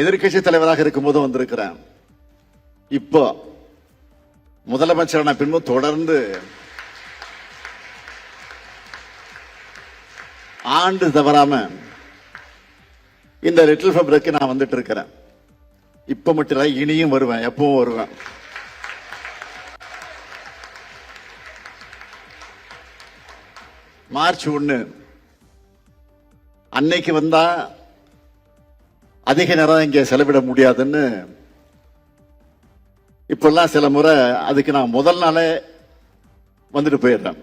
எதிர்கட்சி தலைவராக இருக்கும் போது வந்திருக்கிறேன். இப்போ முதலமைச்சரான பின்பு தொடர்ந்து ஆண்டு தவறாம இந்த லிட்டில் ஃபேப்ரிக்கு நான் வந்துட்டு இருக்கிறேன். இப்ப மட்டும் இல்ல, இனியும் வருவேன், எப்பவும் வருவேன். மார்ச் 1 அன்னைக்கு வந்தா அதிக நேரம் இங்க செலவிட முடியாதுன்னு இப்பெல்லாம் சில முறை அதுக்கு நான் முதல் நாளே வந்துட்டு போயிடுறேன்.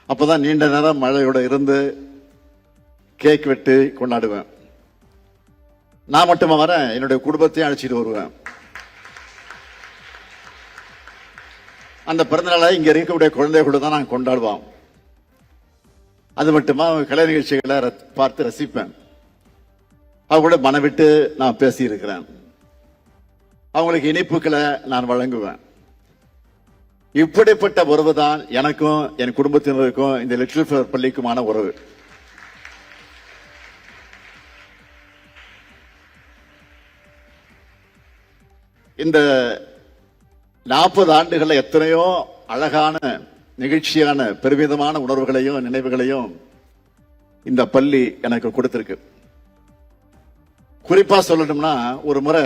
அப்பதான் நீண்ட நேரம் மழையோட இருந்து கேக் வெட்டி கொண்டாடுவேன். நான் மட்டுமா வரேன், என்னுடைய குடும்பத்தையும் அழைச்சிட்டு வருவேன். அந்த பிறந்தநாளை இங்க இருக்கக்கூடிய குழந்தைகளோட தான் நான் கொண்டாடுவோம். அது மட்டுமா கலை நிகழ்ச்சிகளை பார்த்து ரசிப்பேன். அவங்க கூட மனவிட்டு நான் பேசி இருக்கிறேன். அவங்களுக்கு இனிப்புகளை நான் வழங்குவேன். இப்படிப்பட்ட உறவு தான் எனக்கும் என் குடும்பத்தினருக்கும் இந்த லிட்டில் ஃபேவர் பள்ளிக்குமான உறவு. இந்த 40 ஆண்டுகள்ல எத்தனையோ அழகான நிகழ்ச்சியான பெருமிதமான உணர்வுகளையும் நினைவுகளையும் இந்த பள்ளி எனக்கு கொடுத்திருக்கு. குறிப்பா சொல்லணும்னா, ஒரு முறை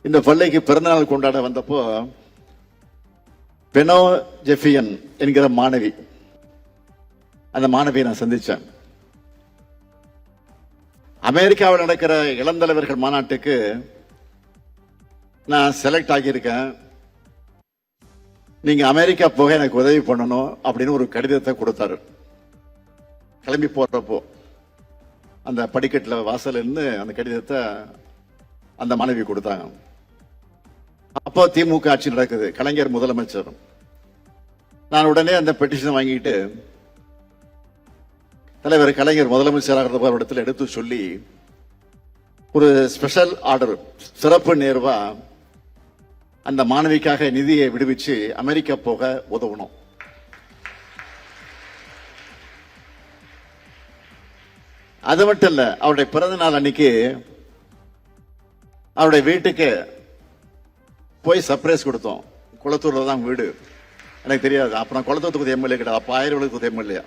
இந்த பள்ளிக்கு பிறந்தநாள் கொண்டாட வந்தப்போ பெனோ ஜெஃபியன் என்கிற மாணவி, அந்த மாணவியை நான் சந்திச்சேன். அமெரிக்காவில் நடக்கிற இளந்தலைவர்கள் மாநாட்டுக்கு நான் செலக்ட் ஆகியிருக்கேன், நீங்க அமெரிக்கா போக எனக்கு உதவி பண்ணணும் அப்படின்னு ஒரு கடிதத்தை கொடுத்தாரு. கிளம்பி போறப்போ அந்த படிக்கட்டில் வாசல் இருந்து அந்த கடிதத்தை அந்த மாணவி கொடுத்தாங்க. அப்போ திமுக ஆட்சி நடக்குது, கலைஞர் முதலமைச்சர். நான் உடனே அந்த பெட்டிஷன் வாங்கிட்டு தலைவர் கலைஞர் முதலமைச்சராக இடத்துல எடுத்து சொல்லி ஒரு ஸ்பெஷல் ஆர்டர், சிறப்பு நேர்வா அந்த மாணவிக்காக நிதியை விடுவிச்சு அமெரிக்கா போக உதவணும். அது மட்டும் இல்ல, அவருடைய பிறந்த நாள் அன்னைக்கு அவருடைய வீட்டுக்கு போய் சர்ப்ரைஸ் கொடுத்தோம். குளத்தூர்ல தான் வீடு, எனக்கு தெரியாது. அப்புறம் குளத்தூர் எம்எல்ஏ கிடையாது, அப்ப 1000 எம்எல்ஏ.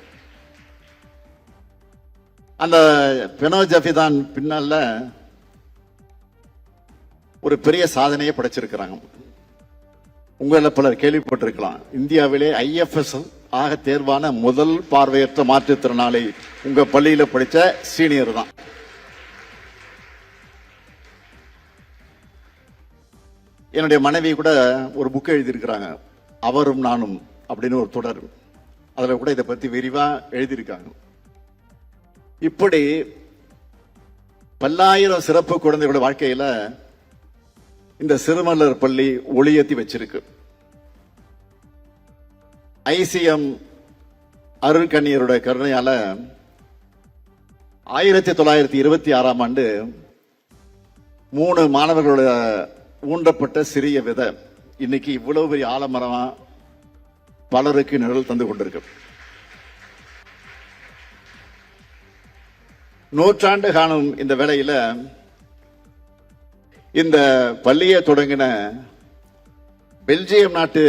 அந்த பெனோ ஜெஃபியன் பின்னால ஒரு பெரிய சாதனையை படைச்சிருக்கிறாங்க. உங்கள பலர் கேள்விப்பட்டிருக்கலாம். இந்தியாவிலே IFS ஆக தேர்வான முதல் பார்வையற்ற மாற்றுத்திறனாளி உங்க பள்ளியில படிச்ச சீனியர் தான். என்னுடைய மனைவி கூட ஒரு புக் எழுதியிருக்கிறாங்க, அவரும் நானும் அப்படின்னு ஒரு தொடர். அதுல கூட இதை பத்தி விரிவா எழுதியிருக்காங்க. இப்படி பல்லாயிரம் சிறப்பு குழந்தைகளோட வாழ்க்கையில இந்த சிறுமலர் பள்ளி ஒளியேத்தி வச்சிருக்கு. ICM அருள்கண்ணியருடைய கருணையால 1926ஆம் ஆண்டு 3 மாணவர்களோட ஊன்றப்பட்ட சிறிய விதை இன்னைக்கு இவ்வளவு பெரிய ஆலமரமா பலருக்கு நிழல் தந்து கொண்டிருக்கு. 100 ஆண்டு காணும் இந்த வேளையில இந்த பள்ளியை தொடங்கின பெல்ஜியம் நாட்டு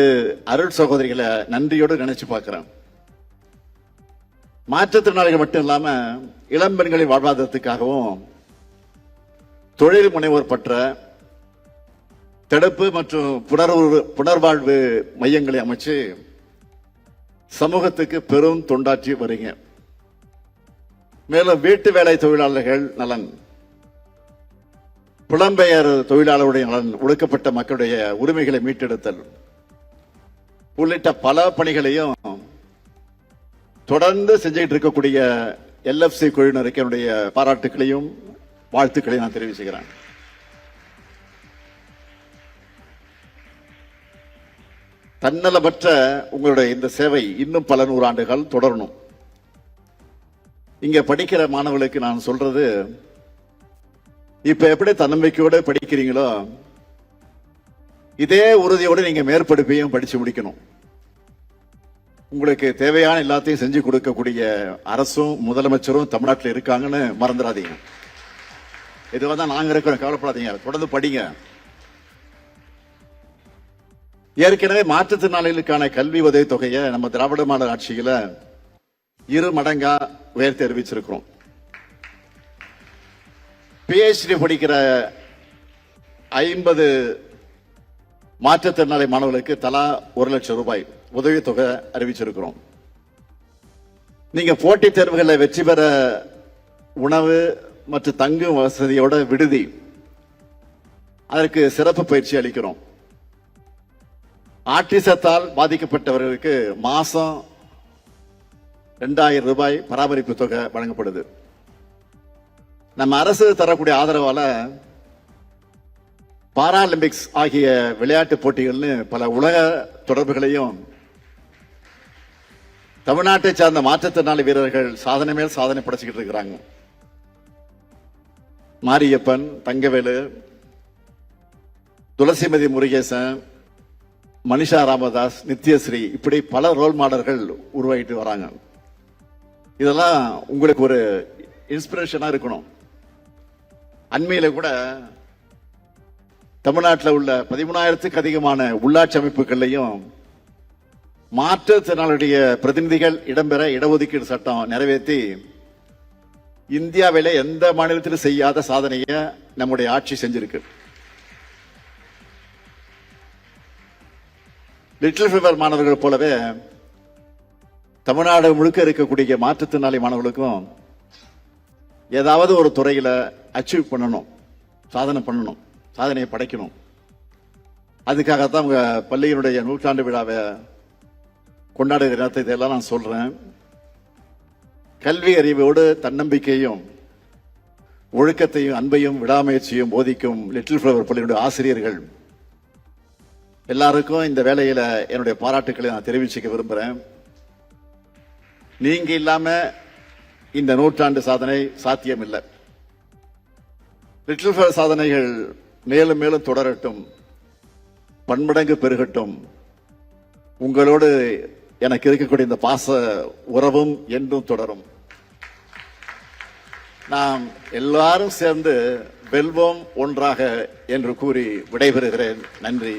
அருள் சகோதரிகளை நன்றியோடு நினைச்சு பார்க்கிறேன். மாற்றுத்திறனாளிகள் மட்டும் இல்லாம இளம்பெண்களின் வாழ்வாதாரத்துக்காகவும் தொழில் முனைவோர் பற்ற தடுப்பு மற்றும் புனர்வாழ்வு மையங்களை அமைச்சு சமூகத்துக்கு பெரும் தொண்டாற்றி வருங்க. மேலும் வீட்டு வேலை தொழிலாளர்கள் நலன், புலம்பெயர் தொழிலாளருடைய நலன், ஒடுக்கப்பட்ட மக்களுடைய உரிமைகளை மீட்டெடுத்தல் உள்ளிட்ட பல பணிகளையும் தொடர்ந்து செஞ்சுட்டு இருக்கக்கூடிய LFC குழுவினருக்கு என்னுடைய பாராட்டுகளையும் வாழ்த்துக்களையும் நான் தெரிவிச்சுக்கிறேன். தன்னலமற்ற உங்களுடைய இந்த சேவை இன்னும் பல 100 ஆண்டுகள் தொடரணும். இங்க படிக்கிற மாணவர்களுக்கு நான் சொல்றது, இப்ப எப்படி தன்னம்பிக்கையோட படிக்கிறீங்களோ இதே உறுதியோடு நீங்க மேற்படிப்பையும் படிச்சு முடிக்கணும். உங்களுக்கு தேவையான எல்லாத்தையும் செஞ்சு கொடுக்கக்கூடிய அரசும் முதலமைச்சரும் தமிழ்நாட்டில் இருக்காங்கன்னு மறந்துடாதீங்க. இதுவாக தான் நாங்க இருக்கிறோம், கவலைப்படாதீங்க, தொடர்ந்து படிங்க. ஏற்கனவே மாற்றுத்திறனாளிகளுக்கான கல்வி உதவி தொகையை நம்ம திராவிட மாடல் ஆட்சியில 2 மடங்கா உயர்த்தி அறிவிச்சிருக்கிறோம். PhD படிக்கிற 50 மாற்றுத்திறனாளி மாணவர்களுக்கு தலா 1 லட்சம் ரூபாய் உதவித்தொகை அறிவிச்சிருக்கிறோம். நீங்க போட்டித் தேர்வுகளில் வெற்றி பெற உணவு மற்றும் தங்கும் வசதியோட விடுதி, அதற்கு சிறப்பு பயிற்சி அளிக்கிறோம். ஆட்டிசத்தால் பாதிக்கப்பட்டவர்களுக்கு மாசம் 2000 ரூபாய் பராமரிப்பு தொகை வழங்கப்படுது. நம்ம அரசு தரக்கூடிய ஆதரவால பாராலிம்பிக்ஸ் ஆகிய விளையாட்டு போட்டிகள்னு பல உலக தொடர்புகளையும் தமிழ்நாட்டை சார்ந்த மாற்றுத்திறனாளி வீரர்கள் சாதனை மேல் சாதனை படைச்சுக்கிட்டு இருக்கிறாங்க. மாரியப்பன், தங்கவேலு, துளசிமதி முருகேசன், மனிஷா ராமதாஸ், நித்யஸ்ரீ, இப்படி பல ரோல் மாடல்கள் உருவாகிட்டு வராங்க. இதெல்லாம் உங்களுக்கு ஒரு இன்ஸ்பிரேஷனா இருக்கணும். அண்மையில கூட தமிழ்நாட்டில் உள்ள 13,000க்கும் அதிகமான உள்ளாட்சி அமைப்புகள்லையும் மாற்றுத்திறனாளிகளுடைய பிரதிநிதிகள் இடம்பெற இடஒதுக்கீடு சட்டம் நிறைவேற்றி இந்தியாவிலே எந்த மாநிலத்திலும் செய்யாத சாதனையை நம்முடைய ஆட்சி செஞ்சிருக்கு. லிட்டில் ஃபீவர் மாணவர்கள் போலவே தமிழ்நாடு முழுக்க இருக்கக்கூடிய மாற்றுத்திறனாளி மாணவர்களுக்கும் ஏதாவது ஒரு துறையில அச்சீவ் பண்ணணும், சாதனை பண்ணணும், சாதனையை படைக்கணும். அதுக்காகத்தான் உங்க பள்ளியினுடைய 100ஆண்டு விழாவை கொண்டாடுகிற நேரத்தை இதெல்லாம் நான் சொல்றேன். கல்வி அறிவோடு தன்னம்பிக்கையும் ஒழுக்கத்தையும் அன்பையும் விடாமுயற்சியும் போதிக்கும் லிட்டில் ஃபிளவர் பள்ளியினுடைய ஆசிரியர்கள் எல்லாருக்கும் இந்த வேளையில என்னுடைய பாராட்டுக்களை நான் தெரிவிச்சுக்க விரும்புறேன். நீங்க இல்லாம இந்த 100ஆண்டு சாதனை சாத்தியம் இல்லை. லிட்டில் ஃபிளவர் சாதனைகள் மேலும் மேலும் தொடரட்டும், பன்மடங்கு பெருகட்டும். உங்களோடு எனக்கு இருக்கக்கூடிய இந்த பாச உறவும் என்றும் தொடரும். நாம் எல்லாரும் சேர்ந்து வெல்வோம் ஒன்றாக என்று கூறி விடைபெறுகிறேன். நன்றி.